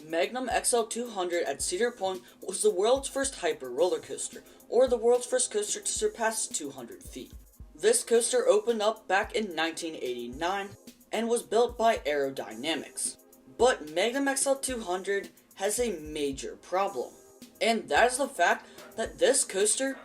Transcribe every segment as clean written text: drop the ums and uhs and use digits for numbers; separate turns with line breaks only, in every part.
Magnum XL-200 at Cedar Point was the world's first hyper roller coaster, or the world's first coaster to surpass 200 feet. This coaster opened up back in 1989 and was built by Aerodynamics. But Magnum XL-200 has a major problem, and that is the fact that this coaster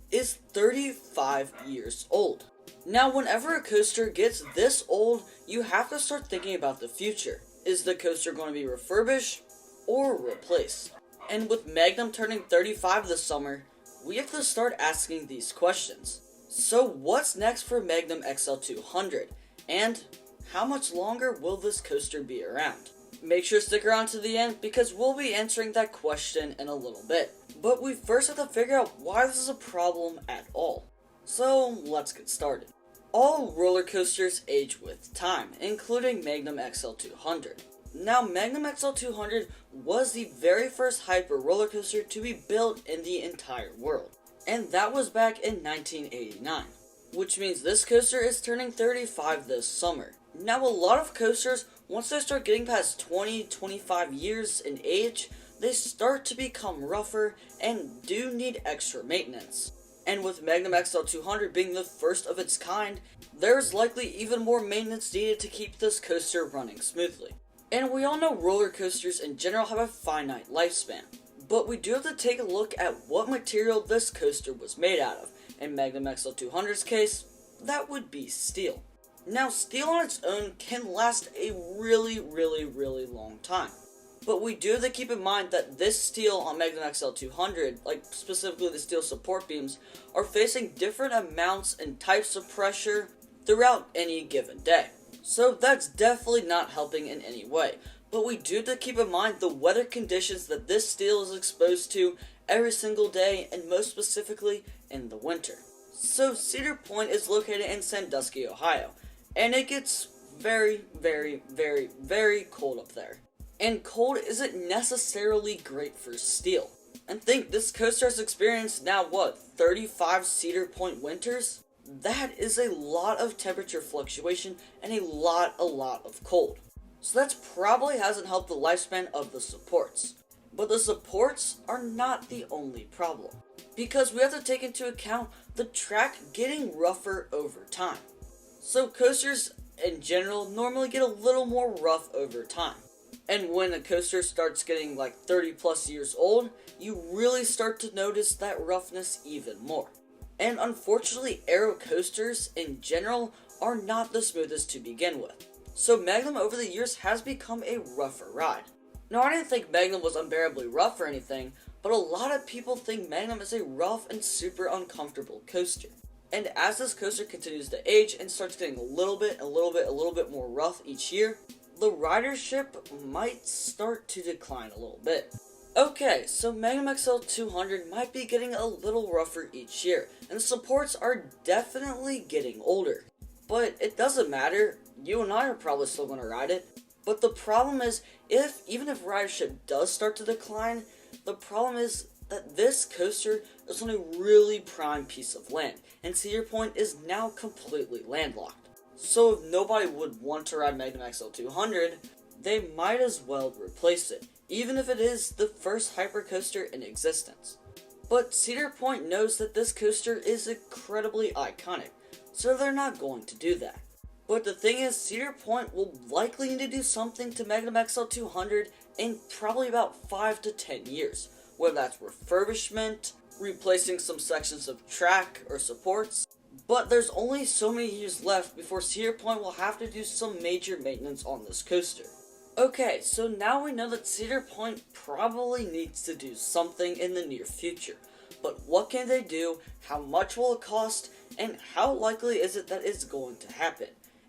is 35 years old. Now, whenever a coaster gets this old, you have to start thinking about the future. Is the coaster going to be refurbished or replaced? And with Magnum turning 35 this summer, we have to start asking these questions. So what's next for Magnum XL-200? And how much longer will this coaster be around? Make sure to stick around to the end because we'll be answering that question in a little bit. But we first have to figure out why this is a problem at all. So let's get started. All roller coasters age with time, including Magnum XL-200. Now, Magnum XL-200 was the very first hyper roller coaster to be built in the entire world, and that was back in 1989, which means this coaster is turning 35 this summer. Now, a lot of coasters, once they start getting past 20-25 years in age, they start to become rougher and do need extra maintenance. And with Magnum XL-200 being the first of its kind, there's likely even more maintenance needed to keep this coaster running smoothly. And we all know roller coasters in general have a finite lifespan, but we do have to take a look at what material this coaster was made out of. In Magnum XL-200's case, that would be steel. Now, steel on its own can last a really long time. But we do have to keep in mind that this steel on Magnum XL-200, like specifically the steel support beams, are facing different amounts and types of pressure throughout any given day. So that's definitely not helping in any way. But we do have to keep in mind the weather conditions that this steel is exposed to every single day, and most specifically in the winter. So Cedar Point is located in Sandusky, Ohio, and it gets very cold up there. And cold isn't necessarily great for steel. And think, this coaster has experienced now 35 Cedar Point winters? That is a lot of temperature fluctuation and a lot of cold. So that probably hasn't helped the lifespan of the supports. But the supports are not the only problem, because we have to take into account the track getting rougher over time. So coasters in general normally get a little more rough over time. And when a coaster starts getting like 30 plus years old, you really start to notice that roughness even more. And unfortunately, aero coasters in general are not the smoothest to begin with. So Magnum over the years has become a rougher ride. Now, I didn't think Magnum was unbearably rough or anything, but a lot of people think Magnum is a rough and super uncomfortable coaster. And as this coaster continues to age and starts getting a little bit more rough each year, the ridership might start to decline a little bit. Okay, so Magnum XL-200 might be getting a little rougher each year, and the supports are definitely getting older. But it doesn't matter, you and I are probably still going to ride it. But the problem is, even if ridership does start to decline, the problem is that this coaster is on a really prime piece of land, and Cedar Point is now completely landlocked. So if nobody would want to ride Magnum XL-200, they might as well replace it, even if it is the first hypercoaster in existence. But Cedar Point knows that this coaster is incredibly iconic, so they're not going to do that. But the thing is, Cedar Point will likely need to do something to Magnum XL-200 in probably about 5 to 10 years, whether that's refurbishment, replacing some sections of track or supports. But there's only so many years left before Cedar Point will have to do some major maintenance on this coaster. Okay, so now we know that Cedar Point probably needs to do something in the near future. But what can they do, how much will it cost, and how likely is it that it's going to happen?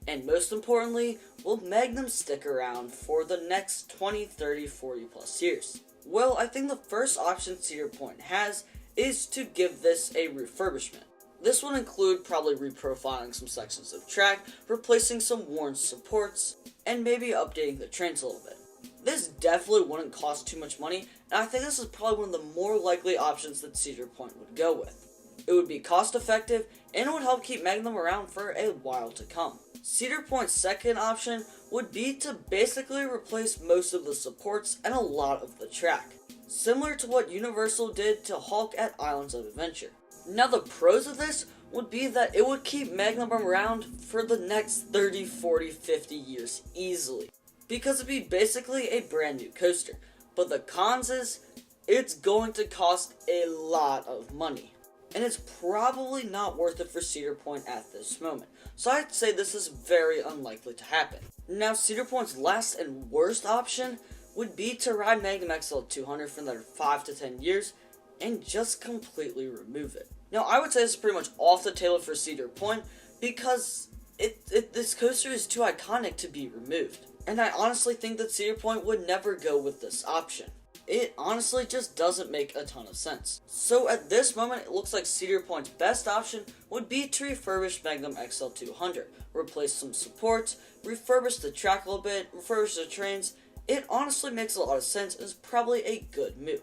And most importantly, will Magnum stick around for the next 20, 30, 40 plus years? Well, I think the first option Cedar Point has is to give this a refurbishment. This would include probably reprofiling some sections of track, replacing some worn supports, and maybe updating the trains a little bit. This definitely wouldn't cost too much money, and I think this is probably one of the more likely options that Cedar Point would go with. It would be cost effective, and it would help keep Magnum around for a while to come. Cedar Point's second option would be to basically replace most of the supports and a lot of the track, similar to what Universal did to Hulk at Islands of Adventure. Now the pros of this would be that it would keep Magnum around for the next 30, 40, 50 years easily, because it'd be basically a brand new coaster. But the cons is, it's going to cost a lot of money, and it's probably not worth it for Cedar Point at this moment. So I'd say this is very unlikely to happen. Now Cedar Point's last and worst option would be to ride Magnum XL-200 for another 5 to 10 years and just completely remove it. Now I would say this is pretty much off the table for Cedar Point because this coaster is too iconic to be removed. And I honestly think that Cedar Point would never go with this option. It honestly just doesn't make a ton of sense. So at this moment, it looks like Cedar Point's best option would be to refurbish Magnum XL-200, replace some supports, refurbish the track a little bit, refurbish the trains. It honestly makes a lot of sense and is probably a good move.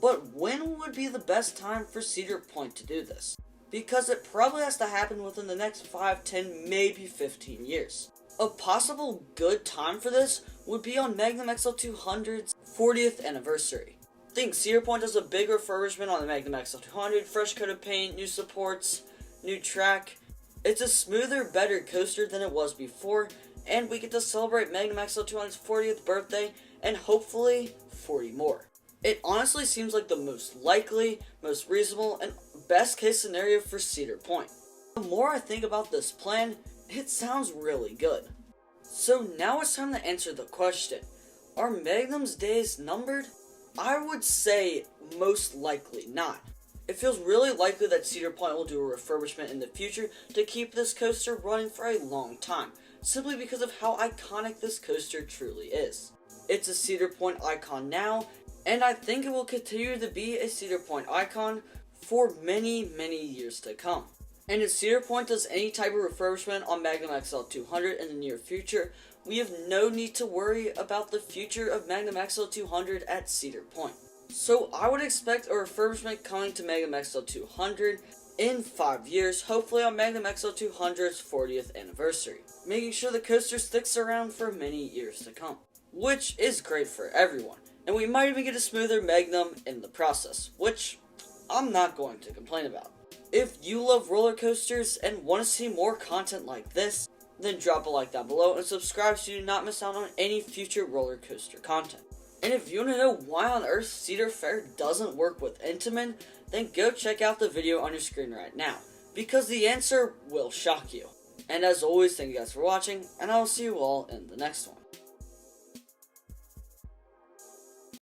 But when would be the best time for Cedar Point to do this? Because it probably has to happen within the next 5, 10, maybe 15 years. A possible good time for this would be on Magnum XL-200's 40th anniversary. Think Cedar Point does a big refurbishment on the Magnum XL-200, fresh coat of paint, new supports, new track. It's a smoother, better coaster than it was before, and we get to celebrate Magnum XL-200's 40th birthday and hopefully 40 more. It honestly seems like the most likely, most reasonable, and best case scenario for Cedar Point. The more I think about this plan, it sounds really good. So now it's time to answer the question. Are Magnum's days numbered? I would say most likely not. It feels really likely that Cedar Point will do a refurbishment in the future to keep this coaster running for a long time, simply because of how iconic this coaster truly is. It's a Cedar Point icon now, and I think it will continue to be a Cedar Point icon for many, many years to come. And if Cedar Point does any type of refurbishment on Magnum XL-200 in the near future, we have no need to worry about the future of Magnum XL-200 at Cedar Point. So I would expect a refurbishment coming to Magnum XL-200 in 5 years, hopefully on Magnum XL-200's 40th anniversary, making sure the coaster sticks around for many years to come, which is great for everyone. And we might even get a smoother Magnum in the process, which I'm not going to complain about. If you love roller coasters and want to see more content like this, then drop a like down below and subscribe so you do not miss out on any future roller coaster content. And if you want to know why on earth Cedar Fair doesn't work with Intamin, then go check out the video on your screen right now, because the answer will shock you. And as always, thank you guys for watching, and I will see you all in the next one.